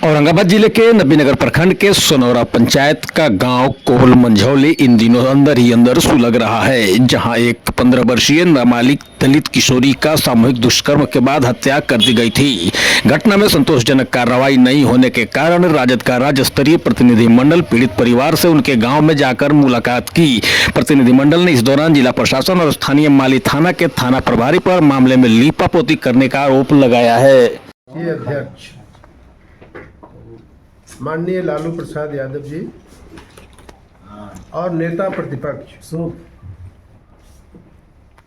औरंगाबाद जिले के नबीनगर प्रखंड के सोनौरा पंचायत का गांव कोहल मंझौली इन दिनों अंदर ही अंदर सुलग रहा है, जहां एक 15 वर्षीय नाबालिग दलित किशोरी का सामूहिक दुष्कर्म के बाद हत्या कर दी गई थी। घटना में संतोषजनक कार्रवाई नहीं होने के कारण राजद का राज्य स्तरीय प्रतिनिधिमंडल पीड़ित परिवार से उनके गाँव में जाकर मुलाकात की। प्रतिनिधिमंडल ने इस दौरान जिला प्रशासन और स्थानीय माली थाना के थाना प्रभारी पर मामले में लीपापोती करने का आरोप लगाया है। अध्यक्ष माननीय लालू प्रसाद यादव जी और नेता प्रतिपक्ष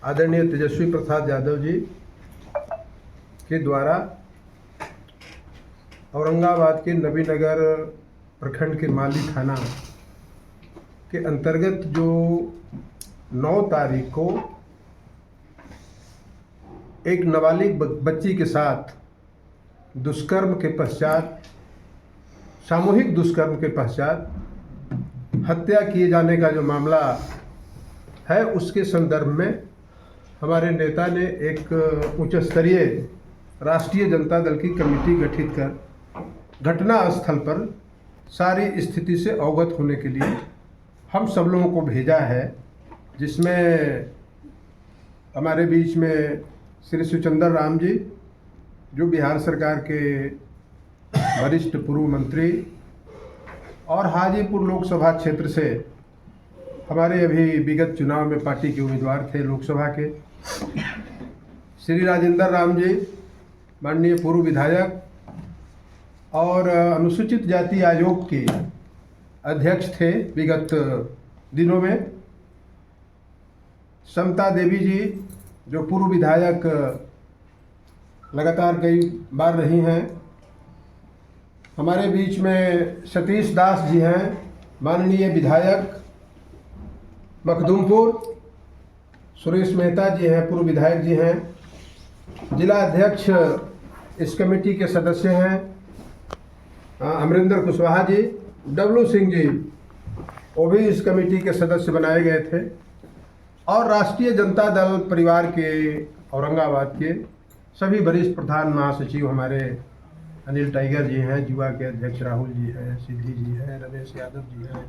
आदरणीय तेजस्वी प्रसाद यादव जी के द्वारा औरंगाबाद के नबीनगर प्रखंड के माली थाना के अंतर्गत जो 9 तारीख को एक नाबालिग बच्ची के साथ दुष्कर्म के पश्चात, सामूहिक दुष्कर्म के पश्चात हत्या किए जाने का जो मामला है, उसके संदर्भ में हमारे नेता ने एक उच्च स्तरीय राष्ट्रीय जनता दल की कमेटी गठित कर घटना स्थल पर सारी स्थिति से अवगत होने के लिए हम सब लोगों को भेजा है, जिसमें हमारे बीच में श्री सुचंदर राम जी जो बिहार सरकार के वरिष्ठ पूर्व मंत्री और हाजीपुर लोकसभा क्षेत्र से हमारे अभी विगत चुनाव में पार्टी के उम्मीदवार थे लोकसभा के, श्री राजेंद्र राम जी माननीय पूर्व विधायक और अनुसूचित जाति आयोग के अध्यक्ष थे विगत दिनों में, समता देवी जी जो पूर्व विधायक लगातार कई बार रही हैं, हमारे बीच में सतीश दास जी हैं माननीय विधायक मखदूमपुर, सुरेश मेहता जी हैं पूर्व विधायक जी हैं, जिला अध्यक्ष इस कमेटी के सदस्य हैं अमरिंदर कुशवाहा जी, डब्लू सिंह जी वो भी इस कमेटी के सदस्य बनाए गए थे, और राष्ट्रीय जनता दल परिवार के औरंगाबाद के सभी वरिष्ठ प्रधान महासचिव हमारे अनिल टाइगर जी हैं, युवा के अध्यक्ष राहुल जी हैं, सिद्धि जी हैं, रमेश यादव जी हैं,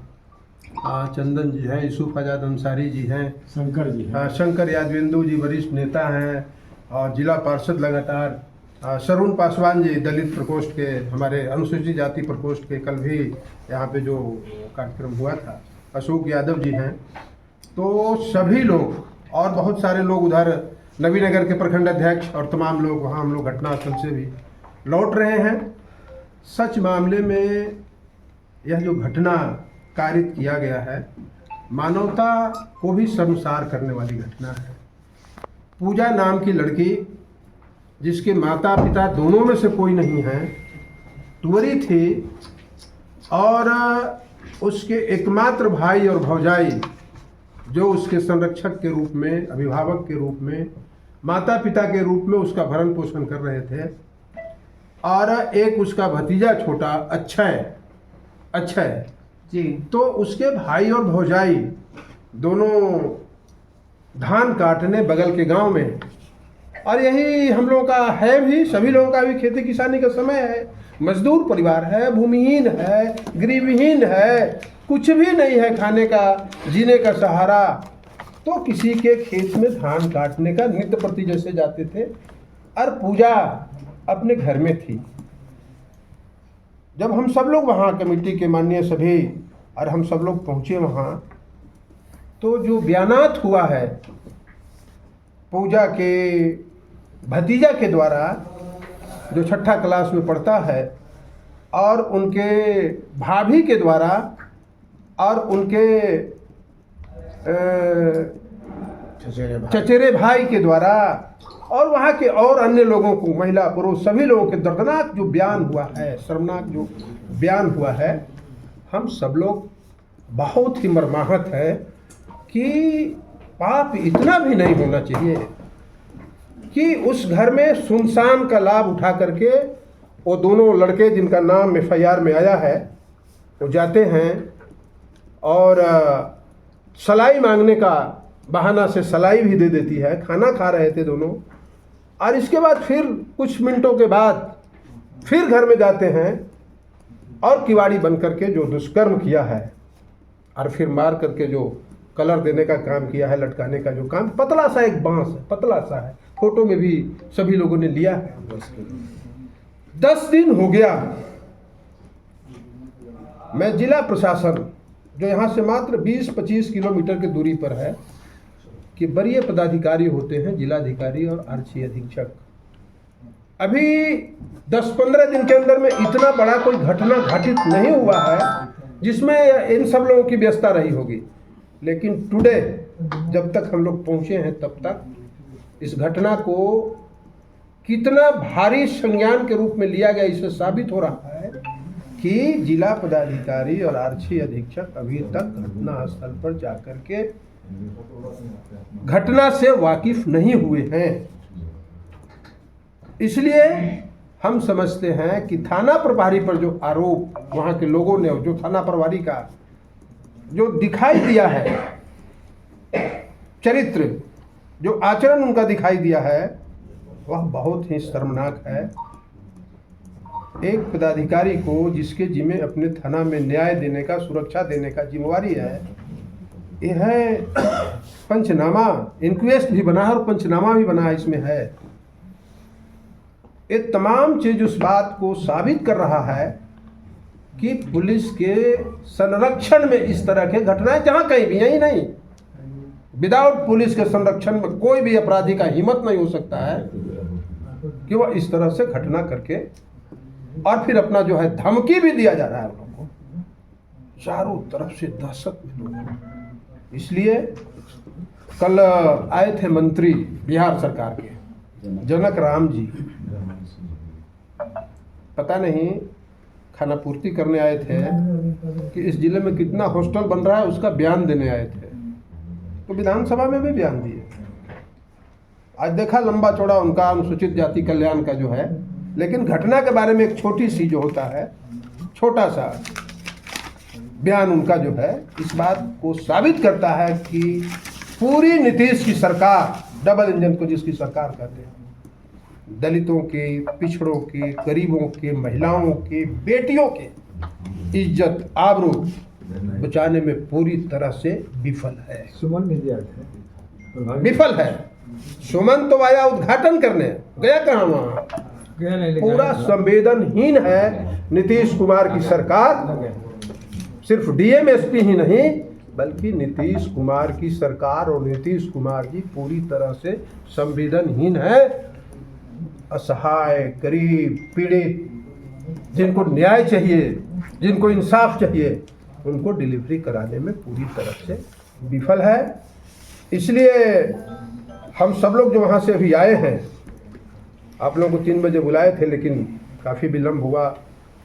चंदन जी हैं, यूसुफ आजाद अंसारी जी हैं, शंकर जी हैं, शंकर यादवेंदु जी वरिष्ठ नेता हैं, और जिला पार्षद लगातार शरून पासवान जी दलित प्रकोष्ठ के हमारे अनुसूचित जाति प्रकोष्ठ के कल भी यहाँ पे जो कार्यक्रम हुआ था, अशोक यादव जी हैं। तो सभी लोग और बहुत सारे लोग उधर नबीनगर के प्रखंड अध्यक्ष और तमाम लोग वहाँ हम लोग घटनास्थल से भी लौट रहे हैं। सच मामले में यह जो घटना कारित किया गया है, मानवता को भी शर्मसार करने वाली घटना है। पूजा नाम की लड़की जिसके माता पिता दोनों में से कोई नहीं है, तुवरी थी, और उसके एकमात्र भाई और भौजाई जो उसके संरक्षक के रूप में, अभिभावक के रूप में, माता पिता के रूप में उसका भरण पोषण कर रहे थे, और एक उसका भतीजा छोटा अक्षय जी, तो उसके भाई और भौजाई दोनों धान काटने बगल के गांव में, और यही हम लोगों का है भी, सभी लोगों का भी खेती किसानी का समय है, मजदूर परिवार है, भूमिहीन है, गृहहीन है, कुछ भी नहीं है खाने का, जीने का सहारा, तो किसी के खेत में धान काटने का नित्य प्रति जैसे जाते थे, और पूजा अपने घर में थी। जब हम सब लोग वहाँ कमेटी के माननीय सभी और हम सब लोग पहुँचे वहाँ, तो जो बयानात हुआ है पूजा के भतीजा के द्वारा जो 6ठी क्लास में पढ़ता है, और उनके भाभी के द्वारा और उनके चचेरे भाई के द्वारा और वहाँ के और अन्य लोगों को, महिला पुरुष सभी लोगों के दर्दनाक जो बयान हुआ है, शर्मनाक जो बयान हुआ है, हम सब लोग बहुत ही मर्माहत है कि पाप इतना भी नहीं होना चाहिए कि उस घर में सुनसान का लाभ उठा करके वो दोनों लड़के जिनका नाम FIR में आया है, वो जाते हैं और सलाई मांगने का बहाना से सलाई भी दे देती है। खाना खा रहे थे दोनों, और इसके बाद फिर कुछ मिनटों के बाद फिर घर में जाते हैं और किवाड़ी बन करके जो दुष्कर्म किया है और फिर मार करके जो कलर देने का काम किया है, लटकाने का जो काम, पतला सा एक बांस है, पतला सा है, फोटो में भी सभी लोगों ने लिया है। 10 दिन हो गया। मैं जिला प्रशासन जो यहाँ से मात्र 20-25 किलोमीटर की दूरी पर है कि वरीय पदाधिकारी होते हैं, जिलाधिकारी और आरक्षी अधीक्षक, अभी 10-15 दिन के अंदर में इतना बड़ा कोई घटना घटित नहीं हुआ है जिसमें इन सब लोगों की व्यस्तता रही होगी। लेकिन टुडे जब तक हम लोग पहुँचे हैं तब तक इस घटना को कितना भारी संज्ञान के रूप में लिया गया, इससे साबित हो रहा है कि जिला पदाधिकारी और आरक्षी अधीक्षक अभी तक घटना स्थल पर जाकर के घटना से वाकिफ नहीं हुए हैं। इसलिए हम समझते हैं कि थाना प्रभारी पर जो आरोप वहां के लोगों ने, जो थाना प्रभारी का जो दिखाई दिया है चरित्र, जो आचरण उनका दिखाई दिया है, वह बहुत ही शर्मनाक है। एक पदाधिकारी को जिसके जिम्मे अपने थाना में न्याय देने का, सुरक्षा देने का जिम्मेवारी है, यह है पंचनामा, इंक्वेस्ट भी बना है और पंचनामा भी बना है, इसमें है। ये तमाम चीज उस बात को साबित कर रहा है कि पुलिस के संरक्षण में इस तरह के घटनाएं जहां कहीं भी, यही नहीं, विदाउट पुलिस के संरक्षण में कोई भी अपराधी का हिम्मत नहीं हो सकता है कि वह इस तरह से घटना करके, और फिर अपना जो है धमकी भी दिया जा रहा है लोगों को, चारों तरफ से दहशत में लोग। इसलिए कल आए थे मंत्री बिहार सरकार के जनक राम जी, पता नहीं खाना पूर्ति करने आए थे कि इस जिले में कितना हॉस्टल बन रहा है उसका बयान देने आए थे, तो विधानसभा में भी बयान दिए। आज देखा लंबा चौड़ा उनका अनुसूचित जाति कल्याण का जो है, लेकिन घटना के बारे में एक छोटी सी जो होता है, छोटा सा बयान उनका जो है, इस बात को साबित करता है कि पूरी नीतीश की सरकार, डबल इंजन को जिसकी सरकार कहते हैं, दलितों के, पिछड़ों के, गरीबों के, महिलाओं के, बेटियों के इज्जत आबरू बचाने में पूरी तरह से विफल है। सुमन भी दिया था, विफल है। सुमन तो आया उद्घाटन करने, गया कहाँ वहाँ? पूरा संवेदनहीन है नीतीश कुमार की सरकार। सिर्फ डीएम एसपी ही नहीं, बल्कि नीतीश कुमार की सरकार और नीतीश कुमार जी पूरी तरह से संवेदनहीन है। असहाय, गरीब, पीड़ित, जिनको न्याय चाहिए, जिनको इंसाफ चाहिए, उनको डिलीवरी कराने में पूरी तरह से विफल है। इसलिए हम सब लोग जो वहाँ से अभी आए हैं, आप लोगों को 3 बजे बुलाए थे, लेकिन काफ़ी विलम्ब हुआ।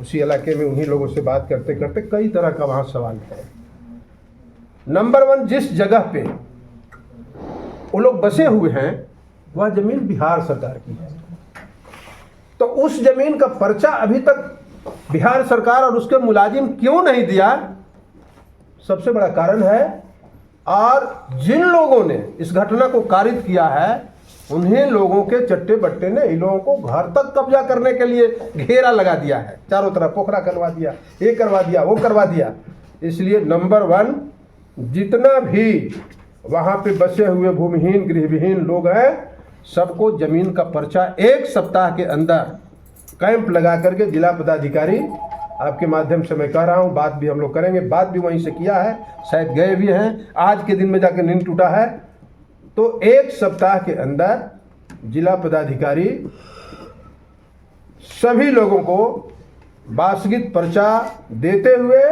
उसी इलाके में उन्हीं लोगों से बात करते करते कई तरह का वहाँ सवाल है। नंबर 1, जिस जगह पे वो लोग बसे हुए हैं वह जमीन बिहार सरकार की है, तो उस जमीन का पर्चा अभी तक बिहार सरकार और उसके मुलाजिम क्यों नहीं दिया, सबसे बड़ा कारण है। और जिन लोगों ने इस घटना को कारित किया है, उन्हीं लोगों के चट्टे बट्टे ने इन लोगों को घर तक कब्जा करने के लिए घेरा लगा दिया है, चारों तरफ पोखरा करवा दिया, ये करवा दिया, वो करवा दिया। इसलिए नंबर 1, जितना भी वहाँ पे बसे हुए भूमिहीन, गृहविहीन लोग हैं, सबको जमीन का पर्चा 1 सप्ताह के अंदर कैंप लगा करके जिला पदाधिकारी, आपके माध्यम से मैं कह रहा हूँ, बात भी हम लोग करेंगे, बात भी वहीं से किया है, शायद गए भी हैं, आज के दिन में जाकर नींद टूटा है, तो 1 सप्ताह के अंदर जिला पदाधिकारी सभी लोगों को वास्तविक पर्चा देते हुए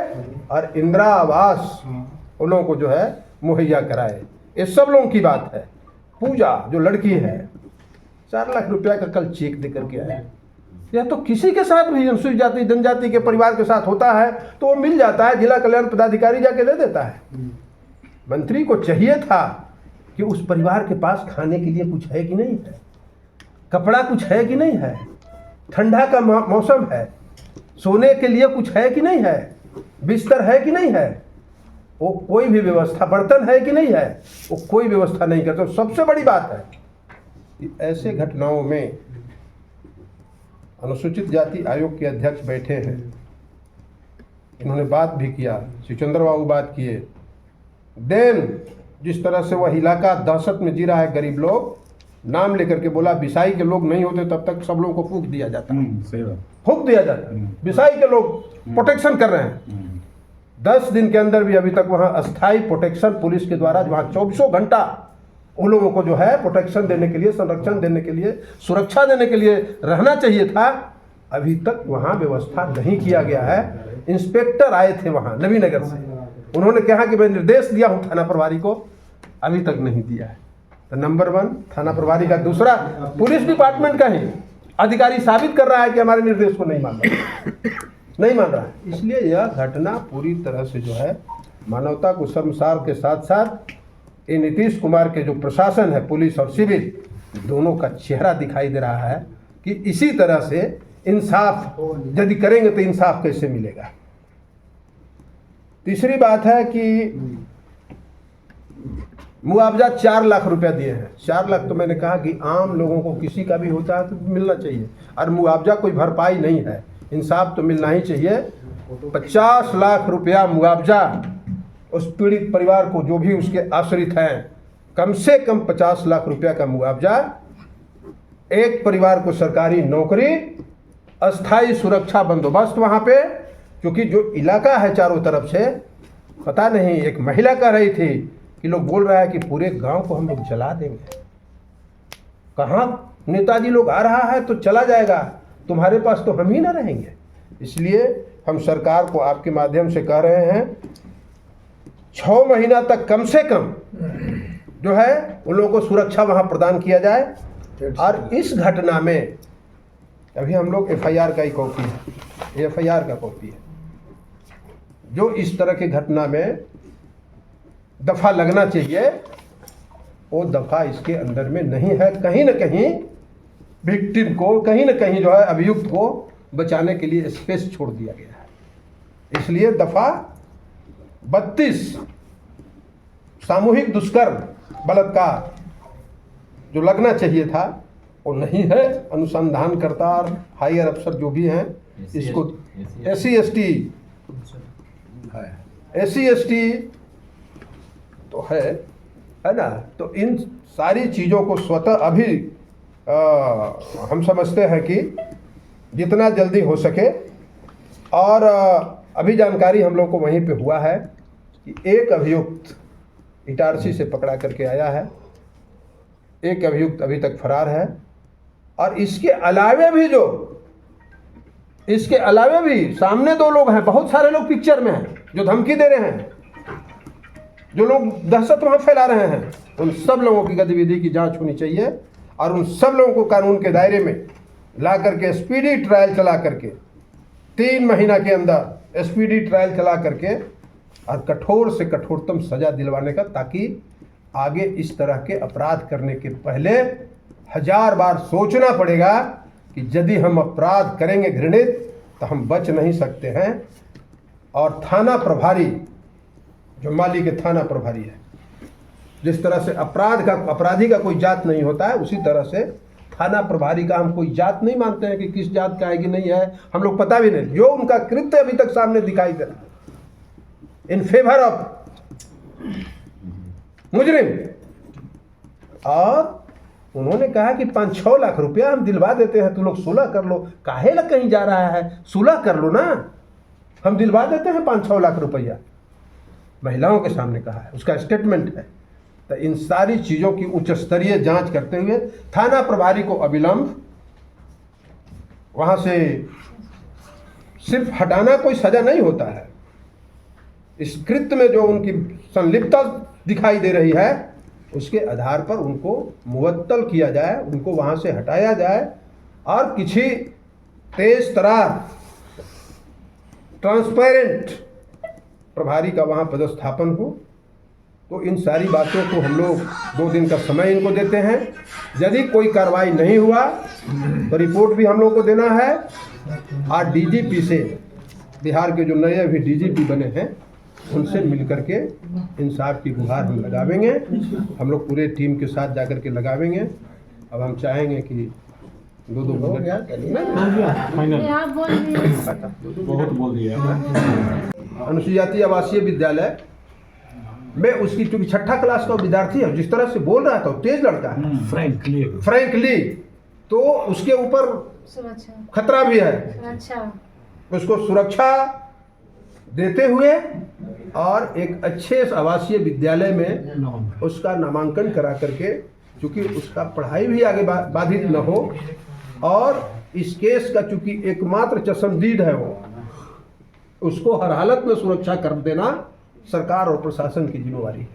और इंदिरा आवास उन लोगों को जो है मुहैया कराए। ये सब लोगों की बात है। पूजा जो लड़की है, 4 लाख रुपया का कल चेक दे करके आए। यह तो किसी के साथ भी, अनुसूचित जाति जनजाति के परिवार के साथ होता है तो वो मिल जाता है, जिला कल्याण पदाधिकारी जाके दे देता है। मंत्री को चाहिए था कि उस परिवार के पास खाने के लिए कुछ है कि नहीं है, कपड़ा कुछ है कि नहीं है, ठंडा का मौसम है, सोने के लिए कुछ है कि नहीं है, बिस्तर है कि नहीं है, वो कोई भी व्यवस्था, बर्तन है कि नहीं है, वो कोई व्यवस्था नहीं करता। सबसे बड़ी बात है कि ऐसे घटनाओं में अनुसूचित जाति आयोग के अध्यक्ष बैठे हैं, इन्होंने बात भी किया, शिवचंद्र बाबू बात किए। देन जिस तरह से वह इलाका दहशत में जी रहा है, गरीब लोग, नाम लेकर के बोला बिसाई के लोग नहीं होते तब तक सब लोगों को फूंक दिया जाता, सही बात। फूंक दिया जाता। बिसाई के लोग प्रोटेक्शन कर रहे हैं। 10 दिन के अंदर भी अभी तक वहाँ अस्थाई प्रोटेक्शन पुलिस के द्वारा वहाँ 24 घंटा उन लोगों को जो है प्रोटेक्शन देने के लिए, संरक्षण देने के लिए, सुरक्षा देने के लिए रहना चाहिए था, अभी तक वहाँ व्यवस्था नहीं किया गया है। इंस्पेक्टर आए थे वहाँ नवीनगर से, उन्होंने कहा कि मैं निर्देश दिया हूँ थाना प्रभारी को, अभी तक नहीं दिया है। तो नंबर 1 थाना प्रभारी का, दूसरा पुलिस डिपार्टमेंट का ही अधिकारी साबित कर रहा है कि हमारे निर्देश को नहीं मान रहा है। इसलिए यह घटना पूरी तरह से जो है मानवता को शर्मसार के साथ साथ ये नीतीश कुमार के जो प्रशासन है, पुलिस और सिविल, दोनों का चेहरा दिखाई दे रहा है कि इसी तरह से इंसाफ यदि करेंगे तो इंसाफ कैसे मिलेगा। तीसरी बात है कि मुआवजा 4 लाख रुपया दिए हैं। 4 लाख तो मैंने कहा कि आम लोगों को किसी का भी होता है तो मिलना चाहिए, और मुआवजा कोई भरपाई नहीं है, इंसाफ तो मिलना ही चाहिए। 50 लाख रुपया मुआवजा उस पीड़ित परिवार को, जो भी उसके आश्रित हैं, कम से कम 50 लाख रुपया का मुआवजा, एक परिवार को सरकारी नौकरी, अस्थाई सुरक्षा बंदोबस्त वहाँ पे, क्योंकि जो इलाका है चारों तरफ से, पता नहीं, एक महिला कह रही थी कि लोग बोल रहा है कि पूरे गांव को हम लोग जला देंगे। कहाँ नेताजी लोग आ रहा है तो चला जाएगा, तुम्हारे पास तो हम ही ना रहेंगे। इसलिए हम सरकार को आपके माध्यम से कह रहे हैं 6 महीना तक कम से कम जो है उन लोगों को सुरक्षा वहाँ प्रदान किया जाए। और इस घटना में अभी हम लोग FIR का ही कॉपी है, FIR का कॉपी है, जो इस तरह की घटना में दफा लगना चाहिए वो दफा इसके अंदर में नहीं है। कहीं न कहीं विक्टिम को, कहीं न कहीं जो है अभियुक्त को बचाने के लिए स्पेस छोड़ दिया गया है। इसलिए दफा 32 सामूहिक दुष्कर्म, बलात्कार जो लगना चाहिए था वो नहीं है। अनुसंधानकर्ता और हायर अफसर जो भी हैं इसको SC ST तो है ना। तो इन सारी चीज़ों को स्वतः अभी हम समझते हैं कि जितना जल्दी हो सके, और अभी जानकारी हम लोग को वहीं पे हुआ है कि एक अभियुक्त इटारसी से पकड़ा करके आया है, एक अभियुक्त अभी तक फरार है। और इसके अलावे भी सामने 2 लोग हैं, बहुत सारे लोग पिक्चर में हैं जो धमकी दे रहे हैं, जो लोग दहशत वहाँ फैला रहे हैं। उन सब लोगों की गतिविधि की जांच होनी चाहिए और उन सब लोगों को कानून के दायरे में ला करके स्पीडी ट्रायल चला करके 3 महीना के अंदर स्पीडी ट्रायल चला करके और कठोर से कठोरतम सजा दिलवाने का, ताकि आगे इस तरह के अपराध करने के पहले 1000 बार सोचना पड़ेगा कि यदि हम अपराध करेंगे घृणित तो हम बच नहीं सकते हैं। और थाना प्रभारी जो माली के थाना प्रभारी है, जिस तरह से अपराधी का कोई जात नहीं होता है, उसी तरह से थाना प्रभारी का हम कोई जात नहीं मानते हैं कि किस जात का है कि नहीं है, हम लोग पता भी नहीं। जो उनका कृत्य अभी तक सामने दिखाई दे रहा है इन फेवर ऑफ मुजरिम, और उन्होंने कहा कि 5-6 लाख रुपया हम दिलवा देते हैं, तुम लोग सुलह कर लो। काहे लग कहीं जा रहा है, सुलह कर लो ना, हम दिलवा देते हैं 5-6 लाख रुपया। महिलाओं के सामने कहा है, उसका स्टेटमेंट है। तो इन सारी चीज़ों की उच्च स्तरीय जांच करते हुए थाना प्रभारी को अविलंब वहाँ से सिर्फ हटाना कोई सजा नहीं होता है। इस कृत्य में जो उनकी संलिप्तता दिखाई दे रही है उसके आधार पर उनको मुअत्तल किया जाए, उनको वहाँ से हटाया जाए और किसी तेज तरार ट्रांसपेरेंट प्रभारी का वहाँ पदस्थापन हो। तो इन सारी बातों को हम लोग 2 दिन का समय इनको देते हैं। यदि कोई कार्रवाई नहीं हुआ तो रिपोर्ट भी हम लोग को देना है, और DGP से, बिहार के जो नए अभी DGP बने हैं उनसे मिलकर के इंसाफ की गुहार हम लगावेंगे। हम लोग पूरे टीम के साथ जाकर के लगावेंगे। अब हम चाहेंगे कि दो हो गया फाइनल आप बोल रही बहुत बोल दिया। अनुसूचित जाति आवासीय विद्यालय में उसकी चूंकि छठा क्लास का विद्यार्थी है, जिस तरह से बोल रहा था, तेज लड़का है फ्रैंकली, तो उसके ऊपर सुरक्षा खतरा भी है। सुरक्षा उसको सुरक्षा देते हुए और एक अच्छे आवासीय विद्यालय में उसका नामांकन करा करके, चूंकि उसका पढ़ाई भी आगे बाधित न हो, और इस केस का चूंकि एकमात्र चश्मदीद है वो, उसको हर हालत में सुरक्षा कर देना सरकार और प्रशासन की जिम्मेवारी है।